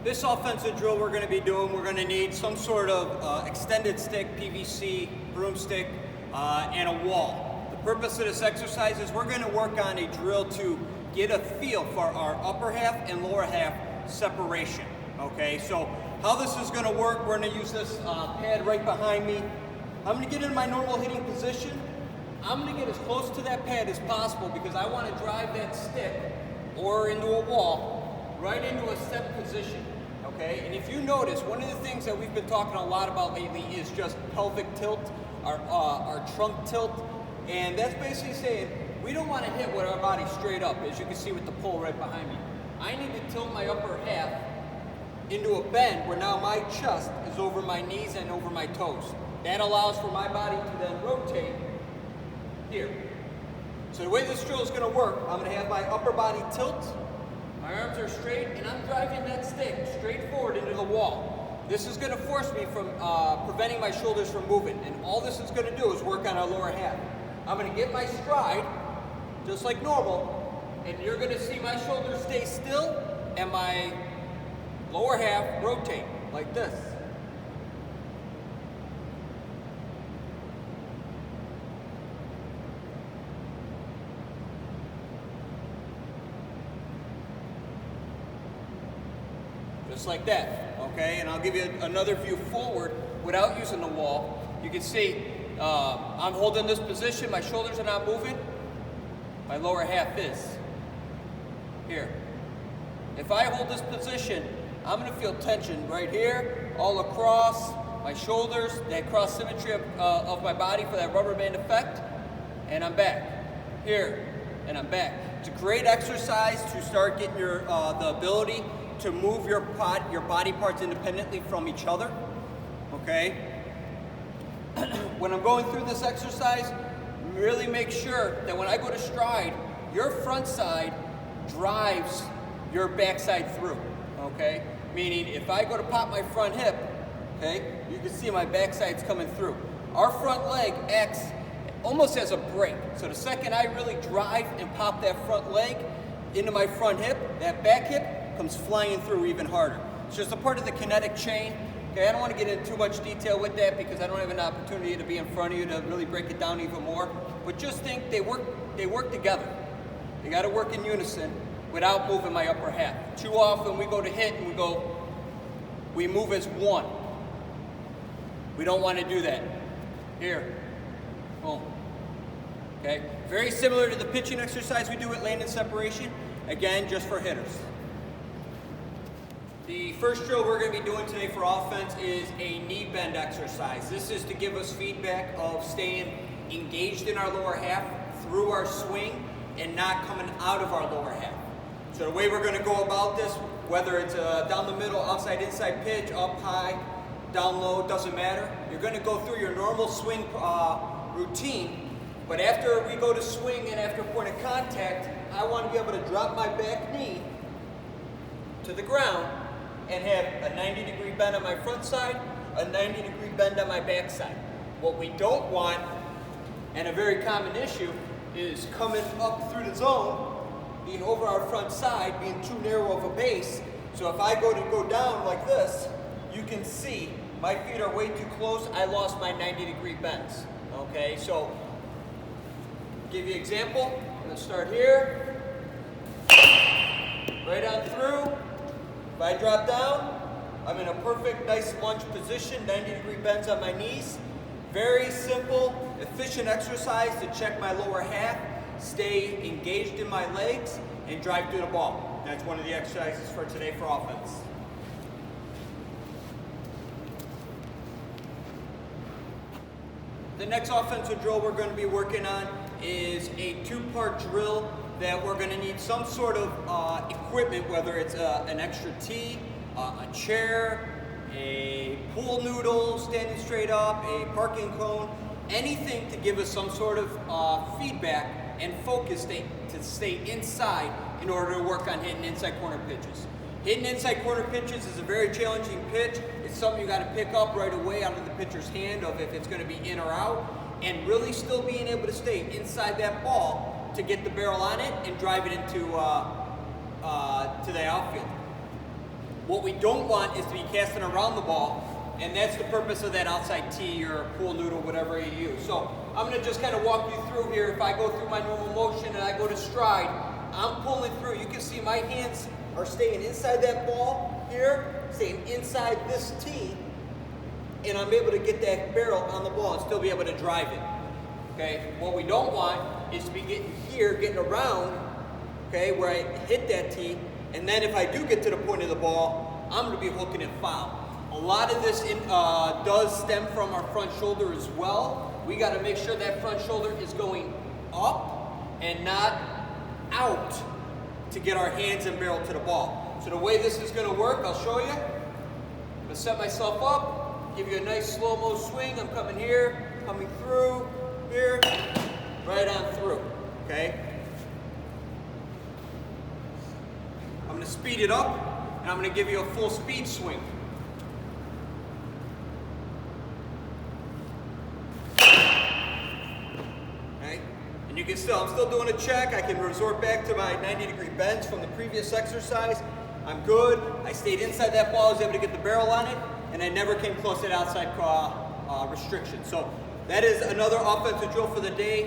This offensive drill we're going to be doing, we're going to need some sort of extended stick, PVC, broomstick, and a wall. The purpose of this exercise is we're going to work on a drill to get a feel for our upper half and lower half separation. Okay, so how this is going to work, we're going to use this pad right behind me. I'm going to get in my normal hitting position. I'm going to get as close to that pad as possible because I want to drive that stick or into a wall right into a step position. Okay, and if you notice, one of the things that we've been talking a lot about lately is just pelvic tilt, our trunk tilt, and that's basically saying we don't want to hit with our body straight up, as you can see with the pole right behind me. I need to tilt my upper half into a bend where now my chest is over my knees and over my toes. That allows for my body to then rotate here. So the way this drill is going to work, I'm going to have my upper body tilt, my arms are straight, and I'm driving that stick straight forward into the wall. This is going to force me from preventing my shoulders from moving, and all this is going to do is work on our lower half. I'm going to get my stride, just like normal, and you're going to see my shoulders stay still, and my lower half rotate, like this. Just like that, okay? And I'll give you another view forward without using the wall. You can see I'm holding this position, my shoulders are not moving, my lower half is. Here. If I hold this position, I'm gonna feel tension right here, all across my shoulders, that cross symmetry of my body for that rubber band effect, and I'm back. Here, and I'm back. It's a great exercise to start getting your the ability to move your body parts independently from each other, okay? When I'm going through this exercise, really make sure that when I go to stride, your front side drives your back side through, okay? Meaning if I go to pop my front hip, okay, you can see my back side's coming through. Our front leg acts almost as a brake. So the second I really drive and pop that front leg into my front hip, that back hip comes flying through even harder. It's just a part of the kinetic chain. Okay, I don't want to get into too much detail with that because I don't have an opportunity to be in front of you to really break it down even more. But just think they work together. They got to work in unison without moving my upper half. Too often we go to hit and we move as one. We don't want to do that. Here, boom. Okay, very similar to the pitching exercise we do at landing separation. Again, just for hitters. The first drill we're going to be doing today for offense is a knee bend exercise. This is to give us feedback of staying engaged in our lower half through our swing and not coming out of our lower half. So the way we're going to go about this, whether it's down the middle, outside, inside pitch, up high, down low, doesn't matter. You're going to go through your normal swing routine, but after we go to swing and after point of contact, I want to be able to drop my back knee to the ground and have a 90-degree bend on my front side, a 90-degree bend on my back side. What we don't want, and a very common issue, is coming up through the zone, being over our front side, being too narrow of a base. So if I go down like this, you can see my feet are way too close. I lost my 90-degree bends. Okay, so give you an example. I'm gonna start here, right on through. If I drop down, I'm in a perfect, nice lunge position, 90-degree bends on my knees. Very simple, efficient exercise to check my lower half, stay engaged in my legs, and drive through the ball. That's one of the exercises for today for offense. The next offensive drill we're going to be working on is a two-part drill that we're going to need some sort of equipment, whether it's an extra tee, a chair, a pool noodle standing straight up, a parking cone, anything to give us some sort of feedback and focus to stay inside in order to work on hitting inside corner pitches. Hitting inside corner pitches is a very challenging pitch. It's something you got to pick up right away out of the pitcher's hand of if it's going to be in or out, and really still being able to stay inside that ball to get the barrel on it and drive it into to the outfield. What we don't want is to be casting around the ball, and that's the purpose of that outside tee or pool noodle, whatever you use. So I'm gonna just kind of walk you through here. If I go through my normal motion and I go to stride, I'm pulling through. You can see my hands are staying inside that ball here, staying inside this tee, and I'm able to get that barrel on the ball and still be able to drive it. Okay, what we don't want is to be getting here, getting around, okay, where I hit that tee, and then if I do get to the point of the ball, I'm gonna be hooking it foul. A lot of this does stem from our front shoulder as well. We gotta make sure that front shoulder is going up and not out to get our hands and barrel to the ball. So the way this is gonna work, I'll show you. I'm gonna set myself up, give you a nice slow-mo swing. I'm coming here, coming through, here, right on through, okay? I'm gonna speed it up, and I'm gonna give you a full speed swing. Okay? And you can still, I'm still doing a check. I can resort back to my 90-degree bends from the previous exercise. I'm good. I stayed inside that ball. I was able to get the barrel on it, and I never came close to that outside restriction. So that is another offensive drill for the day.